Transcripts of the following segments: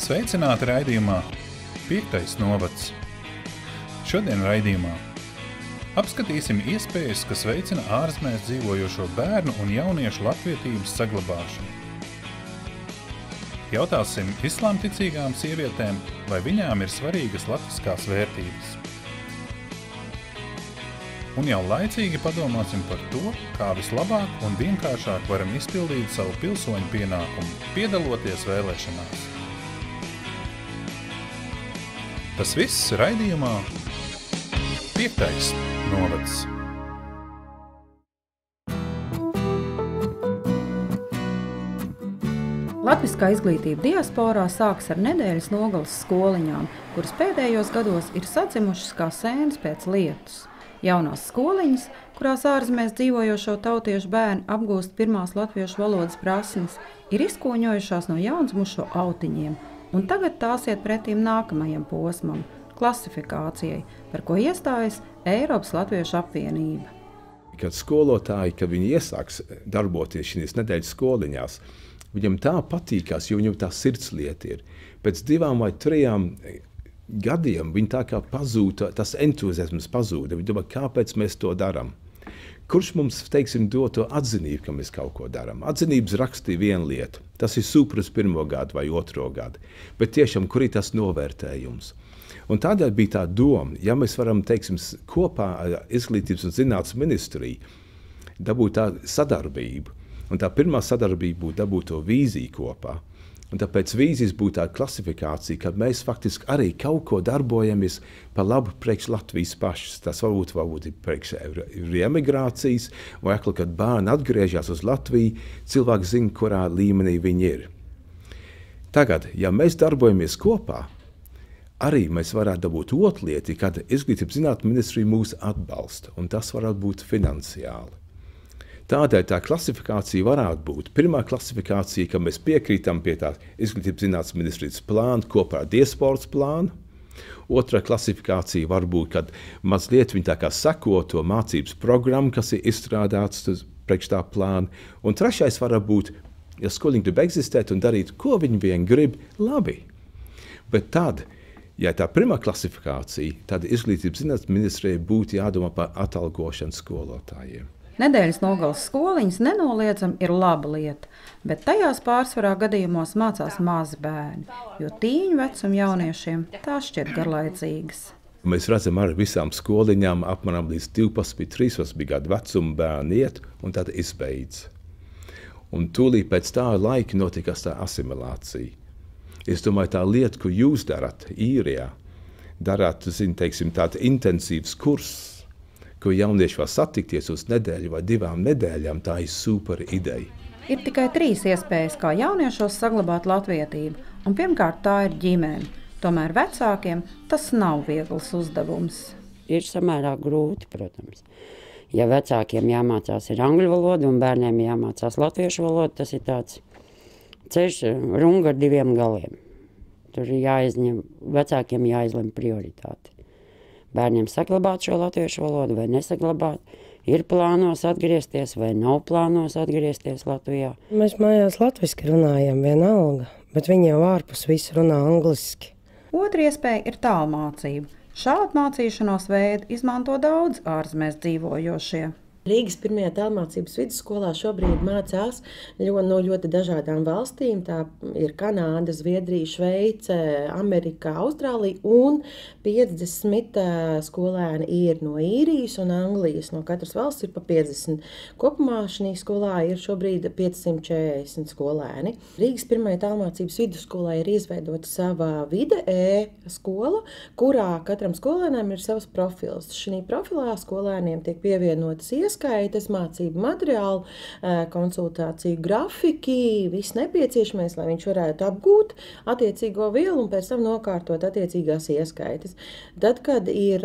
Sveicināti raidījumā 5. novads. Šodien raidījumā apskatīsim iespējas, kas veicina ārzemēs dzīvojošo bērnu un jauniešu latvietības saglabāšanu. Jautāsim islāmticīgām sievietēm, vai viņām ir svarīgas latviskās vērtības. Un jau laicīgi padomāsim par to, kā vislabāk un vienkāršāk varam izpildīt savu pilsoņu pienākumu, piedaloties vēlēšanās. Tas viss raidījumā 5. novads. Latviskā izglītība diasporā sākas ar nedēļas nogalas skoliņām, kuras pēdējos gados ir sadzimušas kā sēnes pēc lietus. Jaunās skoliņas, kurās ārzemēs dzīvojošo tautiešu bērni apgūst pirmās latviešu valodas prasmes, ir izkoņojušās no jaundzimušo autiņiem, un tagad tās iet pretīm nākamajam posmam – klasifikācijai, par ko iestājas Eiropas Latviešu apvienība. Kad skolotāji, kad viņi iesāks darboties šīs nedēļas skoliņās, viņam tā patīkās, jo viņam tā sirdslieta ir. Pēc 2 vai 3 gadiem viņi tā kā pazūda, tas entuziasms pazūda. Viņi domā, kāpēc mēs to darām? Kurš mums, teiksim, dod to atzinību, ka mēs kaut ko darām? Atzinības rakstīja viena lieta. Tas ir super uz 1. gadu vai 2. gadu. Bet tiešām, kur ir tas novērtējums? Un tādēļ bija tā doma, ja mēs varam, teiksim, kopā ar Izglītības un zinātnes ministriju dabūt tā sadarbību. Un tā pirmā sadarbība būtu dabūt to vīziju kopā. Un tāpēc vīzijas būtu tā klasifikācija, kad mēs faktiski arī kaut ko darbojamies par labu priekš Latvijas pašas. Tas varbūt ir priekš emigrācijas, vai atkal, kad bērni atgriežas uz Latviju, cilvēki zina, kurā līmenī viņi ir. Tagad, ja mēs darbojamies kopā, arī mēs varētu dabūt otru lietu, kad Izglītības zinātnes ministrija mūs atbalsta, un tas varētu būt finansiāli. Tādēļ tā klasifikācija varētu būt. Pirmā klasifikācija, ka mēs piekrītam pie tā Izglītības zinātnes ministrijas plāna kopā ar diasporas plānu. Otrā klasifikācija var būt, kad mazliet viņi tā kā seko to mācības programmu, kas ir izstrādāts priekš tā plāna. Un trešais var būt, ja skoliņi grib eksistēt un darīt, ko viņi vien grib, labi. Bet tad, ja tā pirmā klasifikācija, tad Izglītības zinātnes ministrijai būtu jādomā par atalgošanu skolotājiem. Nedēļas nogalas skoliņas nenoliedzami ir laba lieta, bet tajās pārsvarā gadījumos mācās mazi bērni, jo tīņu vecuma jauniešiem tās šķiet garlaicīgas. Mēs redzam ar visām skoliņām apmēram līdz 12-13 gadu vecuma bērni iet un tad izbeidz. Un tūlīt pēc tā laika notikās tā asimilācija. Es domāju, tā lieta, ko jūs darat īrijā, darāt, teiksim, tādu intensīvs kurs, ko jaunieši var satikties uz nedēļu vai 2 nedēļām, tā ir super ideja. Ir tikai 3 iespējas, kā jauniešos saglabāt latvietību, un pirmkārt tā ir ģimene. Tomēr vecākiem tas nav viegls uzdevums. Ir samērā grūti, protams. Ja vecākiem jāmācās ir angļu valoda un bērniem jāmācās latviešu valoda, tas ir tāds ceļš runga ar 2 galiem. Tur ir vecākiem jāizlem prioritāti. Bērniem saglabāt šo latviešu valodu vai nesaglabāt, ir plānos atgriezties vai nav plānos atgriezties Latvijā. Mēs mājās latviski runājam vienalga, bet viņi jau ārpus visu runā angliski. Otra iespēja ir tālmācība. Šādu mācīšanos veidu izmanto daudz ārzemēs dzīvojošie. Rīgas 1. tālmācības vidusskolā šobrīd mācās no ļoti dažādām valstīm. Tā ir Kanāda, Zviedrija, Šveice, Amerika, Austrālija un 50 skolēni ir no Īrijas un Anglijas. No katras valsts ir pa 50. Kopumā šī skolā ir šobrīd 540 skolēni. Rīgas 1. tālmācības vidusskolā ir izveidota sava vide e-skola, kurā katram skolēnam ir savs profils. Šī profilā skolēniem tiek pievienotas ieskaitas, mācību materiālu, konsultāciju grafiki, viss nepieciešamais, lai viņš varētu apgūt attiecīgo vielu un pēc tam nokārtot attiecīgās ieskaitas. Tad, kad ir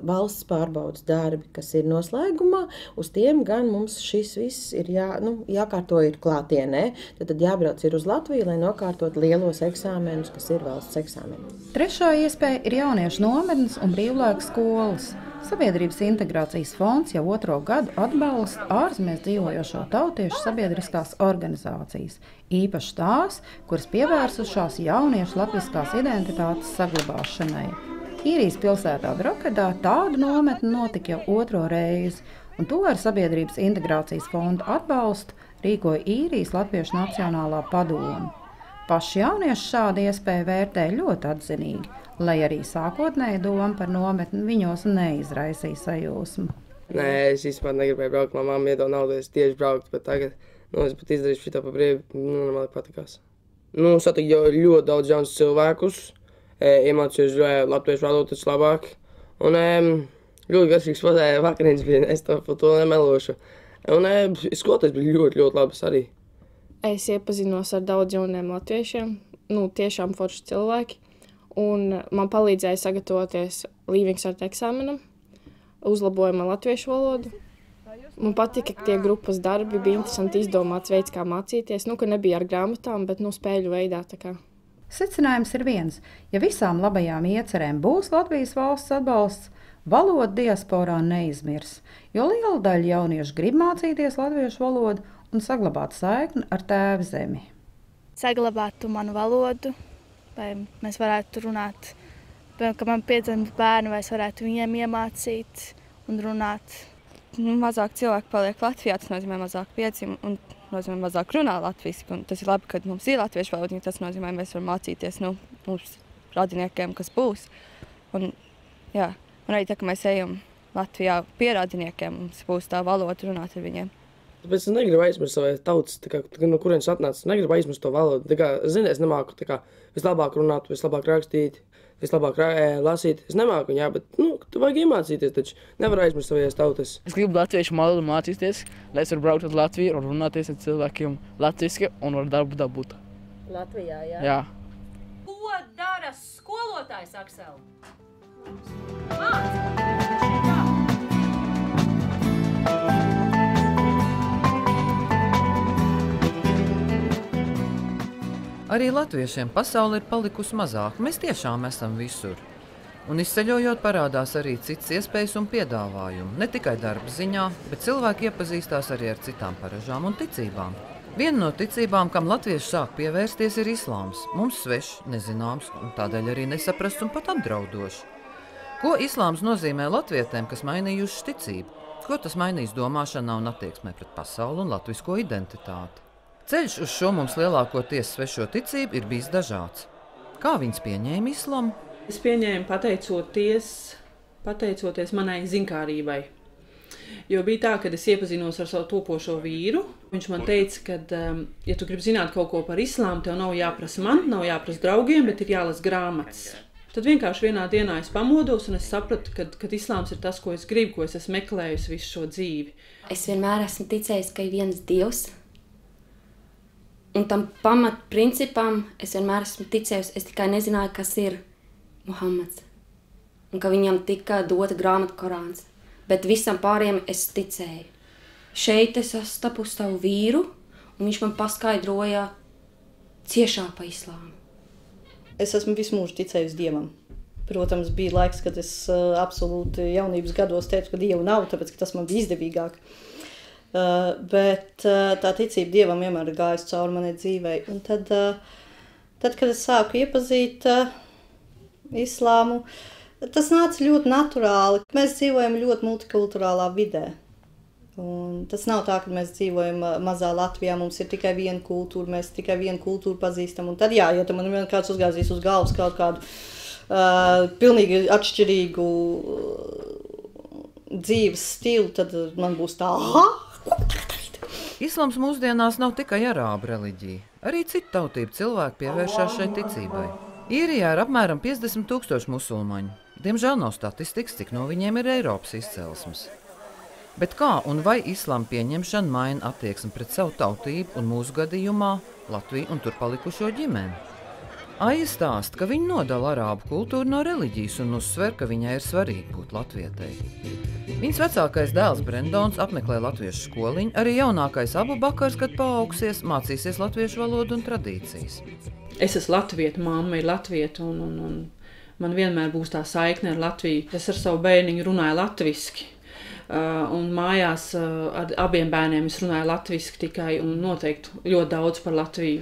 valsts pārbaudas darbi, kas ir noslēgumā, uz tiem gan mums šis viss ir jākārto ir klātienē. Tad jābrauc ir uz Latviju, lai nokārtot lielos eksāmenus, kas ir valsts eksāmeni. Trešā iespēja ir jauniešu nometnes un brīvlaika skolas. Sabiedrības integrācijas fonds jau 2. gadu atbalsta ārzemēs dzīvojošo tautiešu sabiedriskās organizācijas, īpaši tās, kuras pievērsušās jauniešu latviskās identitātes saglabāšanai. Īrijas pilsētā Drokedā tāda nometne notika jau 2. reizi, un to ar Sabiedrības integrācijas fonda atbalstu rīkoja Īrijas Latviešu Nacionālā padome. Paši jaunieši šādu iespēju vērtēja ļoti atzinīgi, lai arī sākotnēji doma par nometni viņos neizraisīja sajūsmu. Nē, es vispār negribēju braukt, man mamma iedod naudu, es tieši brauktu, bet tagad, es pat izdarīšu šito pa brīvu, man patikās. Satiku jau ļoti daudz jaunus cilvēkus, iemācījos latviešu valodu labāk, un ļoti garšīgs vakariņas bija, es to nemelošu. Un skolotājs bija ļoti, ļoti labs arī. Es iepazinos ar daudz jauniem latviešiem, tiešām forši cilvēki, un man palīdzēja sagatavoties Leaving Cert eksāmenam, uzlaboja man latviešu valodu. Man patika, ka tie grupas darbi bija interesanti izdomāts veids, kā mācīties, ka nebija ar grāmatām, bet spēļu veidā. Secinājums ir viens, ja visām labajām iecerēm būs Latvijas valsts atbalsts, valoda diasporā neizmirs, jo liela daļa jauniešu grib mācīties latviešu valodu un saglabāt saikni ar tēva zemi. Saglabātu manu valodu, vai mēs varētu runāt, ka man piedzimst bērni, vai es varētu viņiem iemācīt un runāt. Mazāk cilvēku paliek Latvijā, tas nozīmē mazāk piedzim un nozīmē mazāk runā latviski. Un tas ir labi, ka mums ir latviešu valoda, tas nozīmē, mēs varam mācīties mums radiniekiem, kas būs. Un arī tā, ka mēs ejam Latvijā pie radiniekiem, mums būs tā valoda runāt ar viņiem. Tāpēc es negribu aizmirst savai tautas, no kurienes atnācis. Es negribu aizmirst to valodu. Es nemāku vislabāk runāt, vislabāk rakstīt, vislabāk lasīt. Es nemāku viņā, bet tu vajag iemācīties, taču nevar aizmirst savas tautas. Es gribu latviešu valodu mācīties, lai es varu braukt uz Latviju un runāties ar cilvēkiem latviski un var darbu dabūt. Latvijā, jā? Jā. Ko dara skolotājs, Aksel? Arī latviešiem pasaule ir palikusi mazāk. Mēs tiešām esam visur. Un izceļojot parādās arī citas iespējas un piedāvājumi. Ne tikai darba ziņā, bet cilvēki iepazīstās arī ar citām paražām un ticībām. Viena no ticībām, kam latvieši sāk pievērsties, ir islāms. Mums svešs, nezināms un tādēļ arī nesaprasts un pat apdraudošs. Ko islāms nozīmē latvietēm, kas mainījušas ticību? Ko tas mainīs domāšanā un attieksmē pret pasauli un latvisko identitāti? Ceļš uz šo mums lielākoties svešo ticību ir bijis dažāds. Kā viņas pieņēma islamu? Es pieņēmu pateicoties manai zinkārībai. Jo bija tā, kad es iepazinos ar savu topošo vīru. Viņš man teica, ka, ja tu gribi zināt kaut ko par islāmu, tev nav jāprasa man, nav jāprasa draugiem, bet ir jālas grāmatas. Tad vienkārši vienā dienā es pamodos un es sapratu, ka islāms ir tas, ko es gribu, ko es esmu meklējusi visu šo dzīvi. Es vienmēr esmu ticējis, ka ir viens Dievs. Un tam pamatprincipam es vienmēr esmu ticējusi, es tikai nezināju, kas ir Muhammads. Un ka viņam tika dota grāmata Korāns. Bet visam pāriem es ticēju. Šeit es sastapu savu vīru, un viņš man paskaidroja ciešāk pa islāmu. Es esmu visu mūžu ticējusi Dievam. Protams, bija laiks, kad es absolūti jaunības gados teicu, ka Dievu nav, tāpēc, ka tas man bija izdevīgāk. Bet tā ticība Dievam vienmēr ir gājusi cauri manai dzīvei. Un tad, kad es sāku iepazīt islāmu, tas nāca ļoti naturāli. Mēs dzīvojam ļoti multikulturālā vidē. Un tas nav tā, ka mēs dzīvojam mazā Latvijā, mums ir tikai viena kultūra, mēs tikai vienu kultūru pazīstam. Un tad, ja man kāds uzgāzīs uz galvas kaut kādu pilnīgi atšķirīgu dzīves stilu, tad man būs tā, Islams mūsdienās nav tikai arābu reliģija. Arī citu tautību cilvēki pievēršās šai ticībai. Īrijā ir apmēram 50 000 musulmaņu. Diemžēl nav statistikas, cik no viņiem ir Eiropas izcelsmes. Bet kā un vai islāma pieņemšana maina attieksmi pret savu tautību un mūsu gadījumā Latviju un tur palikušo ģimeni? Aija stāsta, ka viņa nodala arābu kultūru no reliģijas un uzsver, ka viņai ir svarīgi būt latvietei. Viņas vecākais dēls Brendons apmeklē latviešu skoliņu, arī jaunākais Abu Bakars, kad paaugsies, mācīsies latviešu valodu un tradīcijas. Es esmu latvieta, mamma ir latvieta un man vienmēr būs tā saikne ar Latviju. Es ar savu bērniņu runāju latviski, un mājās ar abiem bērniem es runāju latviski tikai, un noteikti ļoti daudz par Latviju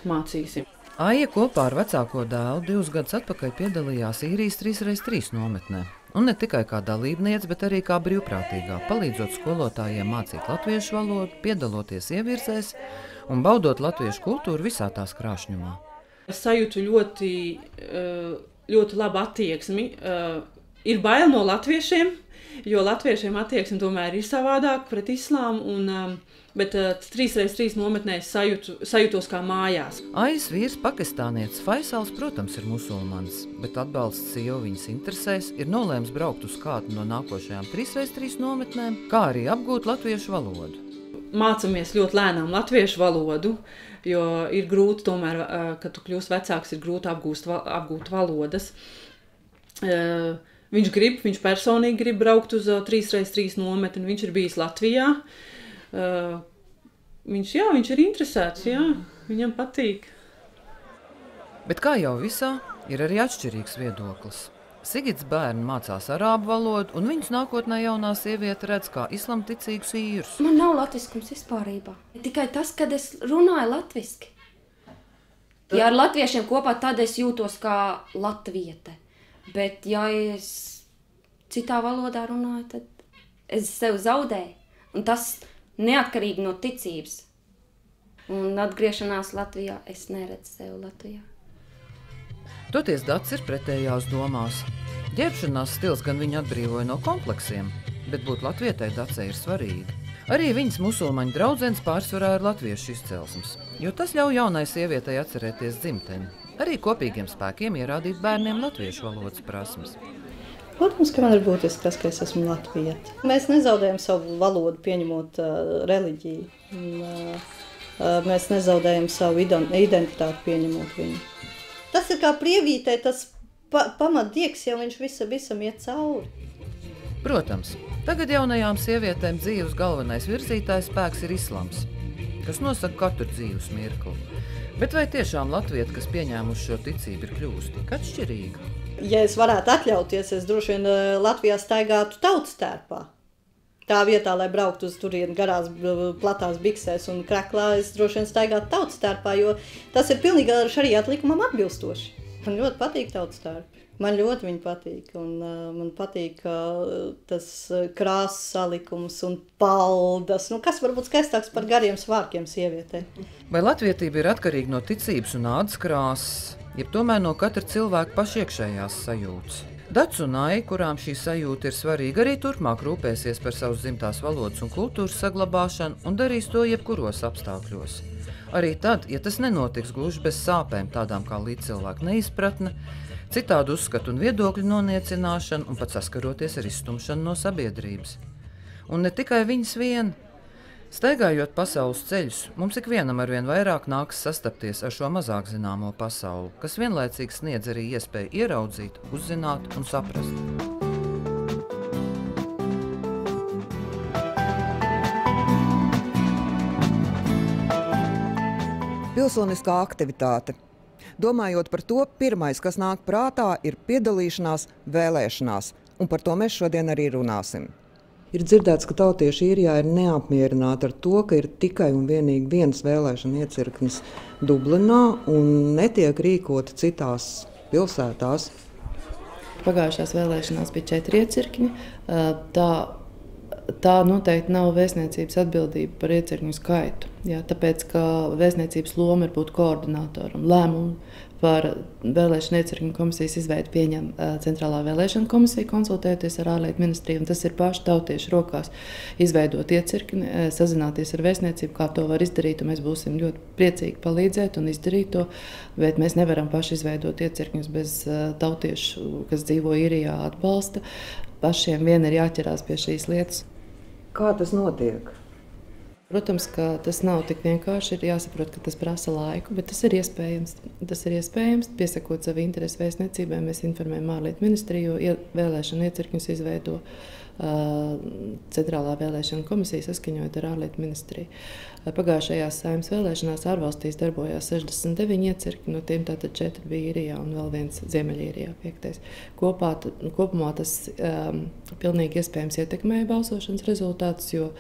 mācīsim. Aija kopā ar vecāko dēlu 2 gadus atpakaļ piedalījās īrijas 3x3 nometnē. Un ne tikai kā dalībniece, bet arī kā brīvprātīgā, palīdzot skolotājiem mācīt latviešu valodu, piedaloties ievirzēs un baudot latviešu kultūru visā tās krāšņumā. Es sajūtu ļoti labu attieksmi. Ir bail no latviešiem, jo latviešiem attieksme tomēr ir savādāk pret islāmu, bet 3x3 nometnē es sajūtos kā mājās. Aijas vīrs pakistānietis Faisals, protams, ir musulmanis, bet atbalsts sieva viņas interesēs ir nolēms braukt uz kādu no nākošajām 3x3 nometnēm, kā arī apgūt latviešu valodu. Mācamies ļoti lēnām latviešu valodu, jo ir grūti tomēr, kad tu kļūsi vecāks, ir grūti apgūt valodas. Viņš personīgi grib braukt uz 3x3 nometni, viņš ir bijis Latvijā. Viņš ir interesēts, jā, viņam patīk. Bet kā jau visā, ir arī atšķirīgs viedoklis. Sigits bērni mācās arābu valodu, un viņus nākotnē jaunā sieviete redz kā islamticīgus īrus. Man nav latviskums vispārībā. Tikai tas, kad es runāju latviski. Ja ar latviešiem kopā, tad es jūtos kā latviete. Bet ja es citā valodā runāju, tad es sev zaudēju. Un tas neatkarīgi no ticības. Un atgriešanās Latvijā, es neredzu sev Latvijā. Toties Dats ir pretējās domās. Ģērbšanās stils gan viņu atbrīvoja no kompleksiem, bet būt latvietai Dacei ir svarīgi. Arī viņas musulmaņu draudzenes pārsvarā ir latviešu izcelsmes, jo tas ļauj jaunai sievietei atcerēties dzimteni. Arī kopīgiem spēkiem ierādīt bērniem latviešu valodas prasmes. Protams, ka man ir būtiski tas, ka es esmu latvieta. Mēs nezaudējam savu valodu, pieņemot reliģiju. Mēs nezaudējam savu identitāti, pieņemot viņu. Tas ir kā prievītē, tas pamatdieks, jau viņš visam iet cauri. Protams, tagad jaunajām sievietēm dzīves galvenais virzītājs spēks ir islams, kas nosaka katru dzīves mirkli. Bet vai tiešām latvieta, kas pieņēmuši šo ticību, ir kļuvusi tik atšķirīga? Ja es varētu atļauties, es droši vien Latvijā staigātu tautas tērpā. Tā vietā, lai brauktu uz turieni garās, platās biksēs un kreklā, es droši vien staigātu tautas tērpā, jo tas ir pilnīgi šariāta likumam atbilstoši. Man ļoti patīk tautas tērpi. Man ļoti viņi patīk, un man patīk tas krāsas salikums un paldas. Kas var būt skaistāks par gariem svārkiem sievietē? Vai latvietība ir atkarīga no ticības un ādas krāsas, jeb tomēr no katra cilvēka pašiekšējās sajūtas? Dats un Aija, kurām šī sajūta ir svarīga, arī turpmāk rūpēsies par savas dzimtās valodas un kultūras saglabāšanu un darīs to jebkuros apstākļos. Arī tad, ja tas nenotiks gluži bez sāpēm, tādām kā līdzcilvēku neizpratne, citādu uzskatu un viedokļu noniecināšanu un pat saskaroties ar izstumšanu no sabiedrības. Un ne tikai viņas vien. Staigājot pasaules ceļus, mums ikvienam arvien vairāk nākas sastapties ar šo mazāk zināmo pasauli, kas vienlaicīgi sniedz arī iespēju ieraudzīt, uzzināt un saprast. Pilsoniskā aktivitāte. Domājot par to, pirmais, kas nāk prātā, ir piedalīšanās vēlēšanās, un par to mēs šodien arī runāsim. Ir dzirdēts, ka tautieši īrijā ir neapmierināti ar to, ka ir tikai un vienīgi viens vēlēšana iecirknis Dublinā un netiek rīkoti citās pilsētās. Pagājušās vēlēšanās bija 4 iecirkņi. Tā noteikti nav vēstniecības atbildība par iecirkņu skaitu. Jā, tāpēc, ka vēstniecības loma ir būt koordinatoram. Lēmumu par vēlēšanu iecirkņu komisijas izveidu pieņem Centrālā vēlēšana komisija, konsultējoties ar ārlietu ministriju, un tas ir pašu tautiešu rokās izveidot iecirkni, sazināties ar vēstniecību, kā to var izdarīt, un mēs būsim ļoti priecīgi palīdzēt un izdarīt to, bet mēs nevaram paši izveidot iecirkņus bez tautiešu, kas dzīvo īrijā, atbalsta. Pašiem vien ir jāķerās pie šīs lietas. Kā tas notiek? Protams, ka tas nav tik vienkārši, ir jāsaprot, ka tas prasa laiku, bet tas ir iespējams. Tas ir iespējams, piesakot savu interesi vēstniecībai, mēs informējam ārlietu ministriju, jo vēlēšana iecirkņus izveido Centrālā vēlēšana komisija saskaņojot ar ārlietu ministriju. Pagājušajās Saeimas vēlēšanās ārvalstīs darbojās 69 iecirkņi, no tiem tātad 4 bija Īrijā un vēl viens Ziemeļīrijā 5. Kopumā tas pilnīgi iespējams ietekmēja balsošanas rezultātus, jo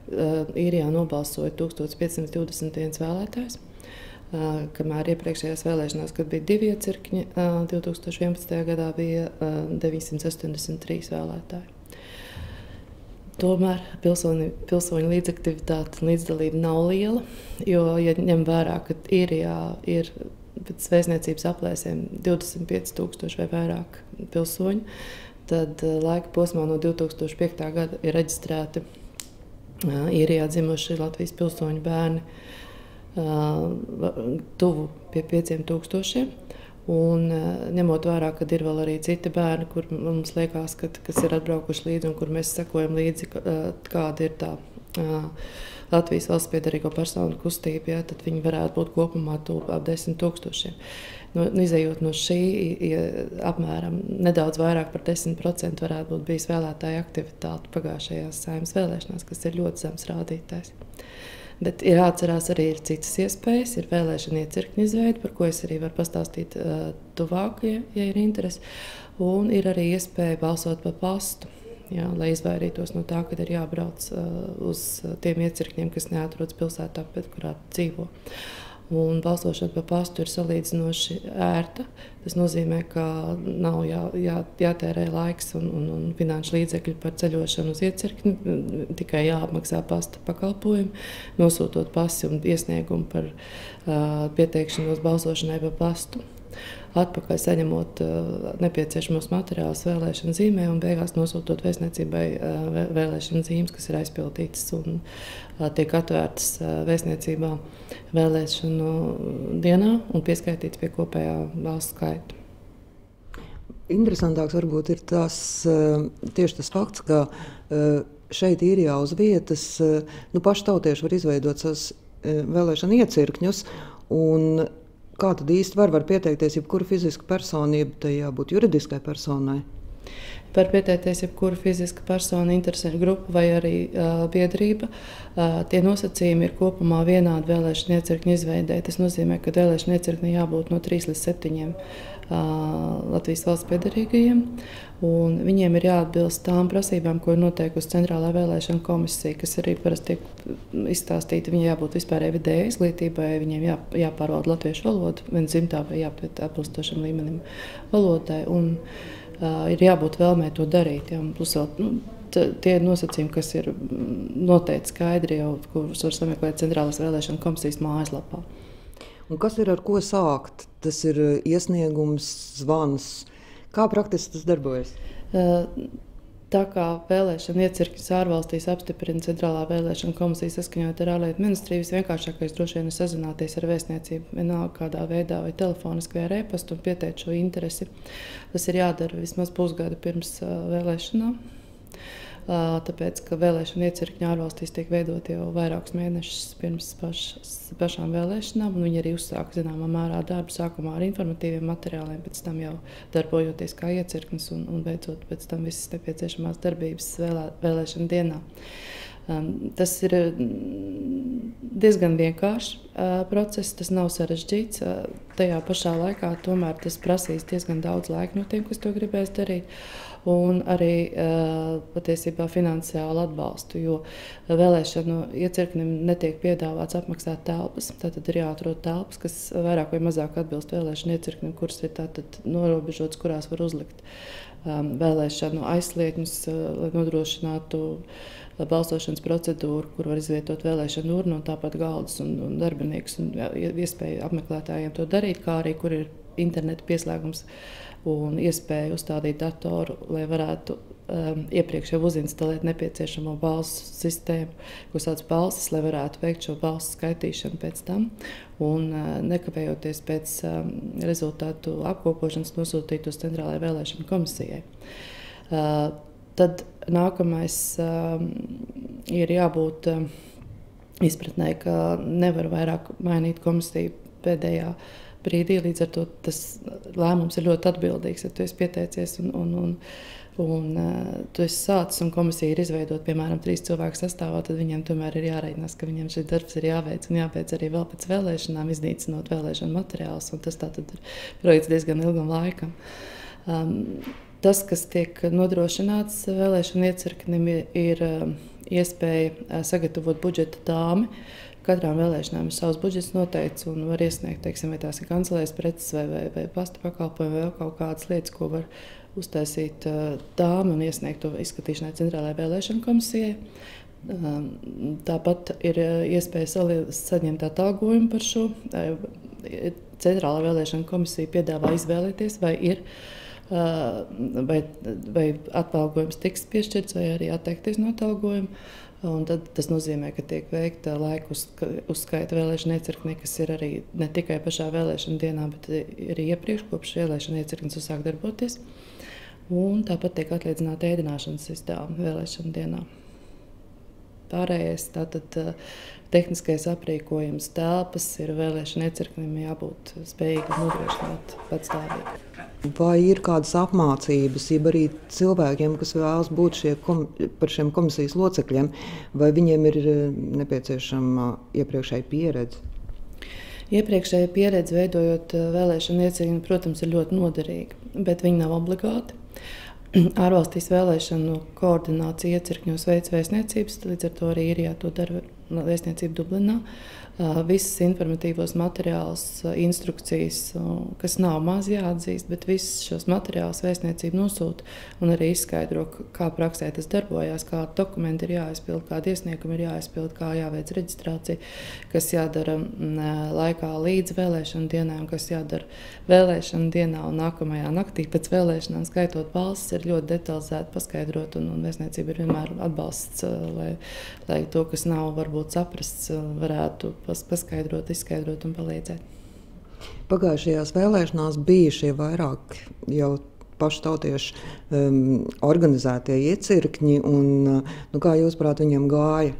Īrijā nobalsoja 1521 vēlētājs, kamēr iepriekšējās vēlēšanās, kad bija 2 iecirkņi, 2011. gadā bija 983 vēlētāji. Tomēr pilsoņu līdzaktivitāte un līdzdalība nav liela, jo, ja ņem vērā, ka Īrijā ir pēc vēstniecības aplēsēm 25,000 vai vairāk pilsoņu, tad laika posmā no 2005. gada ir reģistrēti Īrijā dzimuši Latvijas pilsoņu bērni tuvu pie 5,000. Un ņemot vērā, ka ir vēl arī citi bērni, kur mums liekas, kas ir atbraukuši līdzi un kur mēs sekojam līdzi, kāda ir tā Latvijas valsts piederīgo personu kustība, ja, tad viņi varētu būt kopumā ap 10,000. Izejot no šī, apmēram nedaudz vairāk par 10% varētu būt bijis vēlētāja aktivitāte pagājušajās Saeimas vēlēšanās, kas ir ļoti zems rādītājs. Bet ir jāatcerās arī ir citas iespējas, ir vēlēšana iecirkņu izveide, par ko es arī varu pastāstīt tuvāk, ja ir interesi, un ir arī iespēja balsot pa pastu, jā, lai izvairītos no tā, kad ir jābrauc uz tiem iecirkņiem, kas neatrodas pilsētā, bet kurā dzīvo. Un balsošana pa pastu ir salīdzinoši ērta. Tas nozīmē, ka nav jātērē laiks un finanšu līdzekļi par ceļošanu uz iecirkni, tikai jāapmaksā pasta pakalpojumu, nosūtot pasi un iesniegumu par pieteikšanos balsošanai pa pastu. Atpakaļ saņemot nepieciešamos materiālus vēlēšanu zīmē un beigās nosūtot vēstniecībai vēlēšanu zīmes, kas ir aizpildītas un tiek atvērtas vēstniecībā vēlēšanu dienā un pieskaitīts pie kopējā balsu skaita. Interesantāks varbūt ir tieši tas fakts, ka šeit Īrijā uz vietas paši tautieši var izveidot savus vēlēšanu iecirkņus. Kā tad īsti var pieteikties jebkura fiziska personība, tai jābūt juridiskai personai? Var pieteikties jebkura fiziska persona, interesantu grupa vai arī biedrība. Tie nosacījumi ir kopumā vienādi vēlēšanu iecirkņu izveidē. Tas nozīmē, ka vēlēšanu iecirkņi jābūt no 3 līdz 7 Latvijas valsts piederīgajiem. Un viņiem ir jāatbilst tām prasībām, ko ir noteikusi Centrālā vēlēšana komisija, kas arī parasti tiek izstāstīta. Viņiem jābūt vispārēji vidēji izglītībai, viņiem jāpārvalda latviešu valodu, vien dzimtā vai jābūt atbilstošam līmenim valodai. Un ir jābūt vēlmē to darīt. Ja, plus vēl, tie nosacījumi, kas ir noteikti skaidri jau, kurus var sameklēt Centrālās vēlēšana komisijas mājaslapā. Un kas ir ar ko sākt? Tas ir iesniegums, zvans. Kā praktiski tas darbojas? Tā kā vēlēšana iecirkņus ārvalstīs apstiprina Centrālā vēlēšana komisija saskaņot ar ārlietu ministriju, visvienkāršākais droši vien ir sazināties ar vēstniecību, vienalga kādā veidā vai telefoniski vai ar e-pastu un pieteikt šo interesi. Tas ir jādara vismaz pusgadu pirms vēlēšanām. Tāpēc, ka vēlēšana iecirkņi ārvalstīs tiek veidot jau vairākus mēnešus pirms pašām vēlēšanām, un viņi arī uzsāka zināmā mērā darbu sākumā ar informatīviem materiāliem, pēc tam jau darbojoties kā iecirknis un beidzot pēc tam visas nepieciešamās darbības vēlēšana dienā. Tas ir diezgan vienkāršs process, tas nav sarežģīts. Tajā pašā laikā tomēr tas prasīs diezgan daudz laika no tiem, kas to gribēs darīt. Un arī patiesībā finansiālu atbalstu, jo vēlēšanu iecirknim netiek piedāvāts apmaksāt telpas. Tātad ir jāatrod telpas, kas vairāk vai mazāk atbilst vēlēšanu iecirknim, kuras ir tātad norobežotas, kurās var uzlikt vēlēšanu aizsliegņus, lai nodrošinātu balsošanas procedūru, kur var izvietot vēlēšanu urnu un tāpat galdus un darbinieks un iespēju apmeklētājiem to darīt, kā arī kur ir interneta pieslēgums un iespēju uzstādīt datoru, lai varētu iepriekš jau uzinstalēt nepieciešamo balsu sistēmu, ko sauc balsis, lai varētu veikt šo balsu skaitīšanu pēc tam un nekavējoties pēc rezultātu apkopošanas nosūtīt uz Centrālajai vēlēšana komisijai. Tad nākamais ir jābūt izpratnē, ka nevar vairāk mainīt komisiju pēdējā brīdī. Līdz ar to tas lēmums ir ļoti atbildīgs, ja tu esi pieteicies un tu esi sācis un komisija ir izveidot, piemēram, 3 cilvēku sastāvā, tad viņiem tomēr ir jāreikinās, ka viņiem šis darbs ir jāveic un jāpēc arī vēl pēc vēlēšanām, iznīcinot vēlēšanu materiālus, un tas tātad ir projekts diezgan ilgam laikam. Tas, kas tiek nodrošināts vēlēšanu iecirknim, ir iespēja sagatavot budžeta dāmi. Katrām vēlēšanām ir savs budžets noteikts un var iesniegt, teiksim, vai tās ir kancelējas preces vai pasta pakalpojumi vai kaut kādas lietas, ko var uztaisīt dāmi un iesniegt to izskatīšanai Centrālajai vēlēšanu komisijai. Tāpat ir iespēja saņemt atalgojumu par šo. Centrālā vēlēšana komisija piedāvā izvēlēties, vai atalgojums tiks piešķirts, vai arī atteikties no atalgojuma. Un tad tas nozīmē, ka tiek veikta laika uzskaita vēlēšana iecirknī, kas ir arī ne tikai pašā vēlēšana dienā, bet arī iepriekš, kopš vēlēšana iecirknis uzsāk darboties. Un tāpat tiek atliedzināta ēdināšanas izdevuma vēlēšana dienā. Pārējais tātad tehniskais aprīkojums, telpas ir vēlēšana iecirknim jābūt spējīgi nodrošināt patstāvīgi. Vai ir kādas apmācības, jeb arī cilvēkiem, kas vēlas būt par šiem komisijas locekļiem, vai viņiem ir nepieciešama iepriekšēja pieredze? Iepriekšēja pieredze veidojot vēlēšanu iecirkni, protams, ir ļoti noderīga, bet viņi nav obligāti. Ārvalstīs vēlēšanu koordinācija iecirkņos veids vēstniecības, līdz ar to arī Īrijā to dara vēstniecība Dublinā. Visas informatīvos materiālus, instrukcijas, kas nav maz jāatzīst, bet visus šos materiālus vēstniecība nosūta un arī izskaidro, kā praksē tas darbojās, kā dokumenti ir jāizpild, kādi iesniegumi ir jāizpild, kā jāveic reģistrācija, kas jādara laikā līdz vēlēšanu dienai un kas jādara vēlēšanu dienā un nākamajā naktī pēc vēlēšanām, skaitot balsis, ir ļoti detalizēti paskaidrot un vēstniecība ir vienmēr atbalsts, lai to, kas nav varbūt saprasts, varētu paskaidrot, izskaidrot un palīdzēt. Pagājušajās vēlēšanās bija šie vairāk jau paši tautieši organizētie iecirkņi, un kā jūsuprāt viņiem gāja?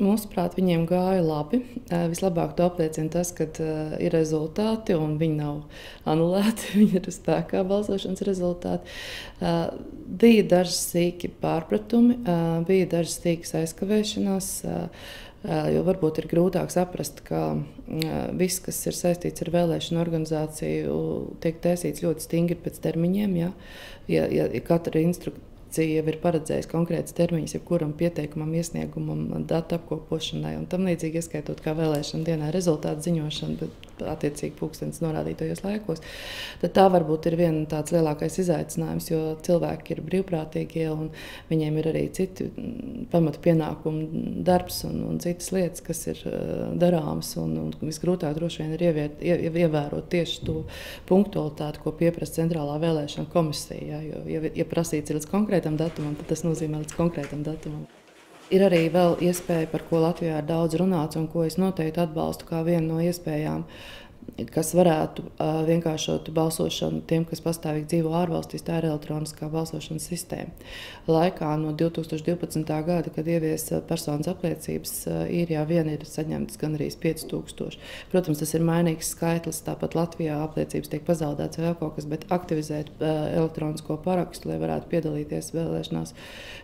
Mūsuprāt, viņiem gāja labi. Vislabāk to apliecina tas, ka ir rezultāti un viņi nav anulēti, viņi ir spēkā balsošanas rezultāti. Bija daži sīki pārpratumi, bija daži sīkas aizkavēšanās, jo varbūt ir grūtāk saprast, ka viss, kas ir saistīts ar vēlēšanu organizāciju, tiek taisīts ļoti stingri pēc termiņiem. Ja katra instrukcija jau ir paredzējis konkrēts termiņus, jebkuram pieteikumam, iesniegumam, datu apkopošanai un tam līdzīgi, ieskaitot kā vēlēšana dienā rezultātu ziņošanu, bet attiecīgi pulkstenis norādītajos laikos. Tad tā varbūt ir viena tāds lielākais izaicinājums, jo cilvēki ir brīvprātīgie un viņiem ir arī citi pamatu pienākumu darbs un citas lietas, kas ir darāmas un visgrūtāk droši vien ir ievērot tieši to punktualitāti, ko pieprasa Centrālā vēlēšana komisija. Jo, ja prasīts ir līdz konkrētam datumam, tad tas nozīmē līdz konkrētam datumam. Ir arī vēl iespēja, par ko Latvijā ir daudz runāts un ko es noteikti atbalstu kā vienu no iespējām, kas varētu vienkāršot balsošanu tiem, kas pastāvīgi dzīvo ārvalstīs, tā ir elektroniskā balsošanas sistēma. Laikā no 2012. gada, kad ievies personas apliecības, Īrijā vien ir saņemtas gan arī 5000. Protams, tas ir mainīgs skaitlis, tāpat Latvijā apliecības tiek pazaudēts vēl kaut kas, bet aktivizēt elektronisko parakstu, lai varētu piedalīties vēlēšanās,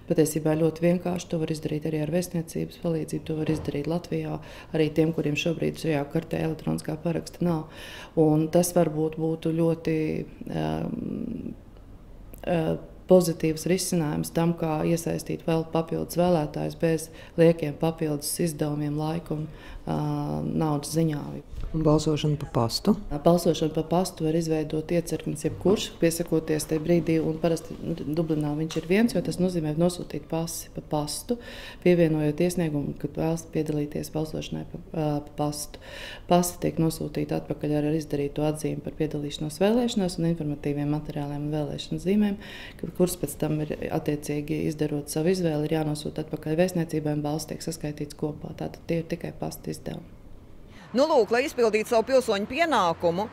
patiesībā ļoti vienkārši. To var izdarīt arī ar vēstniecības palīdzību, to var izdarīt Latvijā, arī tiem, kuriem šobrīd šajā kartē elektroniskā paraksta nav. Un tas varbūt būtu ļoti pozitīvs risinājums tam, kā iesaistīt vēl papildus vēlētājus bez liekiem papildus izdevumiem, laiku un naudas ziņā. Un balsošana pa pastu? Balsošana pa pastu var izveidot iecirknis jebkurš, piesakoties tajā brīdī, un parasti Dublinā viņš ir viens, jo tas nozīmē nosūtīt pasi pa pastu, pievienojot iesniegumu, kad vēlas piedalīties balsošanai pa pastu. Pasi tiek nosūtīti atpakaļ ar izdarīto atzīmi par piedalīšanos vēlēšanās un informatīviem materiāliem un vēlēšanu zīmēm, kurus pēc tam ir attiecīgi izdarot savu izvēli, ir jānosūta atpakaļ vēstniecībai un balss tiek saskaitīts kopā. Tātad tie ir tikai pasta izdevumi. Nu, lūk, lai izpildītu savu pilsoņu pienākumu,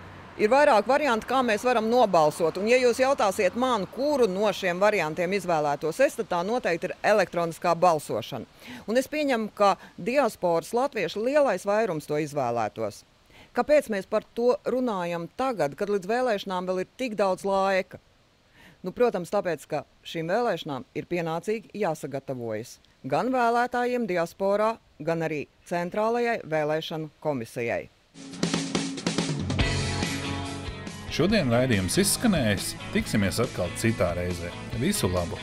ir vairāk varianti, kā mēs varam nobalsot. Un, ja jūs jautāsiet man, kuru no šiem variantiem izvēlētos es, tad tā noteikti ir elektroniskā balsošana. Un es pieņemu, ka diasporas latviešu lielais vairums to izvēlētos. Kāpēc mēs par to runājam tagad, kad līdz vēlēšanām vēl ir tik daudz laika? Protams, tāpēc, ka šīm vēlēšanām ir pienācīgi jāsagatavojas gan vēlētājiem diasporā, gan arī Centrālajai vēlēšanu komisijai. Šodien raidījums izskanējis, tiksimies atkal citā reizē. Visu labu!